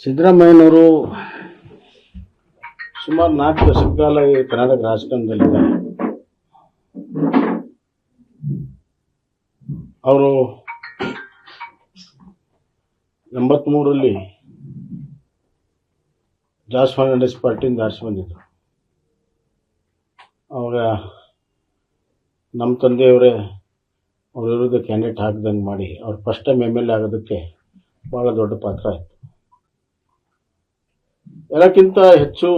ಸಿದ್ದರಾಮಯ್ಯನವರು ಸುಮಾರು 4 ದಶಕ ಕಾಲ ಈ ಕರ್ನಾಟಕ ರಾಜಕಾರಣದಲ್ಲಿದ್ದಾರೆ. ಅವರು 83ರಲ್ಲಿ ಜಾರ್ಜ್ ಫರ್ನಾಂಡಿಸ್ ಪಾರ್ಟಿಯಿಂದ ಆರಿಸಿ ಬಂದಿದ್ರು. ಅವಾಗ ನಮ್ಮ ತಂದೆಯವರೇ ಅವ್ರ ವಿರುದ್ಧ ಕ್ಯಾಂಡಿಡೇಟ್ ಹಾಕಿದಂಗೆ ಮಾಡಿ ಅವ್ರು ಫಸ್ಟ್ ಟೈಮ್ MLA ಆಗೋದಕ್ಕೆ ಭಾಳ ದೊಡ್ಡ ಪಾತ್ರ ಆಯಿತು. ಎಲ್ಲಕ್ಕಿಂತ ಹೆಚ್ಚು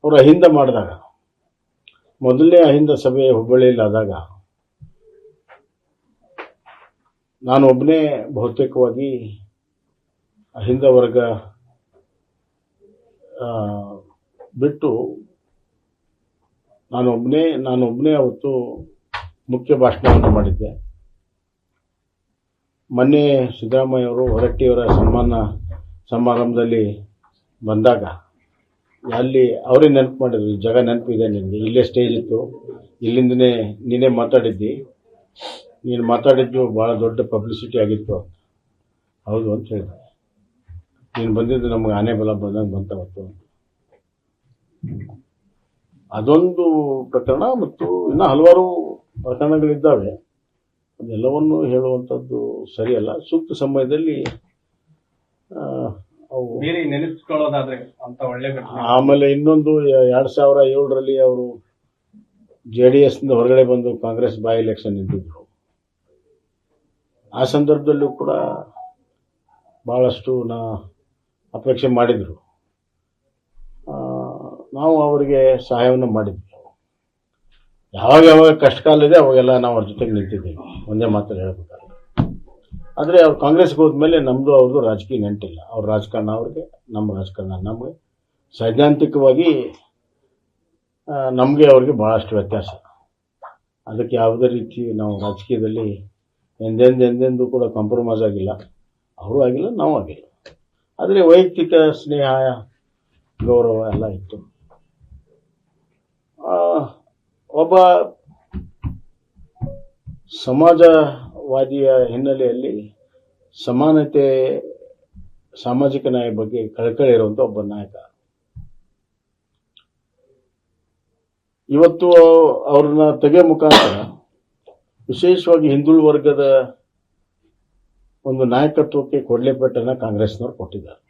ಅವರು ಅಹಿಂದ ಮಾಡಿದಾಗ, ಮೊದಲನೇ ಅಹಿಂದ ಸಭೆ ಹುಬ್ಬಳ್ಳಿಯಲ್ಲಿ ಆದಾಗ ನಾನು ಒಬ್ಬನೇ ಬಹುತೇಕವಾಗಿ ಅಹಿಂದ ವರ್ಗ ಬಿಟ್ಟು ನಾನೊಬ್ಬನೇ ಅವತ್ತು ಮುಖ್ಯ ಭಾಷಣವನ್ನು ಮಾಡಿದ್ದೆ. ಮೊನ್ನೆ ಸಿದ್ದರಾಮಯ್ಯ ಅವರು ಹೊರಟ್ಟಿಯವರ ಸನ್ಮಾನ ಸಮಾರಂಭದಲ್ಲಿ ಬಂದಾಗ ಅಲ್ಲಿ ಅವರೇ ನೆನಪು ಮಾಡಿದ್ರು, ಈ ಜಾಗ ನೆನಪಿದೆ ನಿನಗೆ, ಇಲ್ಲೇ ಸ್ಟೇಜ್ ಇತ್ತು, ಇಲ್ಲಿಂದನೇ ನೀನೇ ಮಾತಾಡಿದ್ದಿ, ನೀನು ಮಾತಾಡಿದ್ದು ಭಾಳ ದೊಡ್ಡ ಪಬ್ಲಿಸಿಟಿ ಆಗಿತ್ತು ಅಂತ. ಹೌದು ಅಂತ ಹೇಳಿದೆ. ನೀನು ಬಂದಿದ್ದು ನಮಗೆ ಆನೆ ಬಲ ಬಂದಂಗೆ ಬಂತವತ್ತು. ಅದೊಂದು ಪ್ರಕರಣ ಮತ್ತು ಇನ್ನೂ ಹಲವಾರು ಪ್ರಕರಣಗಳಿದ್ದಾವೆ. ಅದೆಲ್ಲವನ್ನು ಹೇಳುವಂಥದ್ದು ಸರಿಯಲ್ಲ. ಸೂಕ್ತ ಸಮಯದಲ್ಲಿ ನೆನೆಸ್ಕೊಳ್ಳೋದಾದ್ರೆ ಅಂತ ಒಳ್ಳೆ. ಆಮೇಲೆ ಇನ್ನೊಂದು 2007ರಲ್ಲಿ ಅವರು JDSನಿಂದ ಹೊರಗಡೆ ಬಂದು ಕಾಂಗ್ರೆಸ್ ಬೈ ಎಲೆಕ್ಷನ್ ನಿಂತಿದ್ರು. ಆ ಸಂದರ್ಭದಲ್ಲೂ ಕೂಡ ಭಾಳಷ್ಟು ಅಪೇಕ್ಷೆ ಮಾಡಿದರು. ನಾವು ಅವರಿಗೆ ಸಹಾಯವನ್ನು ಮಾಡಿದ್ವಿ. ಯಾವಾಗ ಕಷ್ಟ ಕಾಲ ಇದೆ ಅವಾಗೆಲ್ಲ ನಾವು ಅವ್ರ ಜೊತೆಗೆ ನಿಂತಿದ್ದೀವಿ, ಒಂದೇ ಮಾತಲ್ಲಿ ಹೇಳ್ಬೇಕಾದ್ರೆ. ಆದರೆ ಅವ್ರು ಕಾಂಗ್ರೆಸ್ಗೆ ಹೋದ್ಮೇಲೆ ನಮ್ಮದು ಅವ್ರದ್ದು ರಾಜಕೀಯ ನಂಟಿಲ್ಲ. ಅವ್ರ ರಾಜಕಾರಣ ಅವ್ರಿಗೆ, ನಮ್ಮ ರಾಜಕಾರಣ ನಮಗೆ. ಸೈದ್ಧಾಂತಿಕವಾಗಿ ನಮಗೆ ಅವ್ರಿಗೆ ಭಾಳಷ್ಟು ವ್ಯತ್ಯಾಸ. ಅದಕ್ಕೆ ಯಾವುದೇ ರೀತಿ ನಾವು ರಾಜಕೀಯದಲ್ಲಿ ಎಂದೆಂದೂ ಕೂಡ ಕಾಂಪ್ರಮೈಸ್ ಆಗಿಲ್ಲ. ಅವರು ಆಗಿಲ್ಲ, ನಾವು ಆಗಿಲ್ಲ. ಆದರೆ ವೈಯಕ್ತಿಕ ಸ್ನೇಹ, ಗೌರವ ಎಲ್ಲ ಇತ್ತು. ಒಬ್ಬ ಸಮಾಜವಾದಿಯ ಹಿನ್ನೆಲೆಯಲ್ಲಿ ಸಮಾನತೆ, ಸಾಮಾಜಿಕ ನ್ಯಾಯ ಬಗ್ಗೆ ಕಳಕಳಿ ಇರುವಂಥ ಒಬ್ಬ ನಾಯಕ. ಇವತ್ತು ಅವ್ರನ್ನ ತೆಗೆಯೋ ಮುಖಾಂತರ ವಿಶೇಷವಾಗಿ ಹಿಂದುಳಿದ ವರ್ಗದ ಒಂದು ನಾಯಕತ್ವಕ್ಕೆ ಕೊಡಲೇಪಟ್ಟನ್ನು ಕಾಂಗ್ರೆಸ್ನವ್ರು ಕೊಟ್ಟಿದ್ದಾರೆ.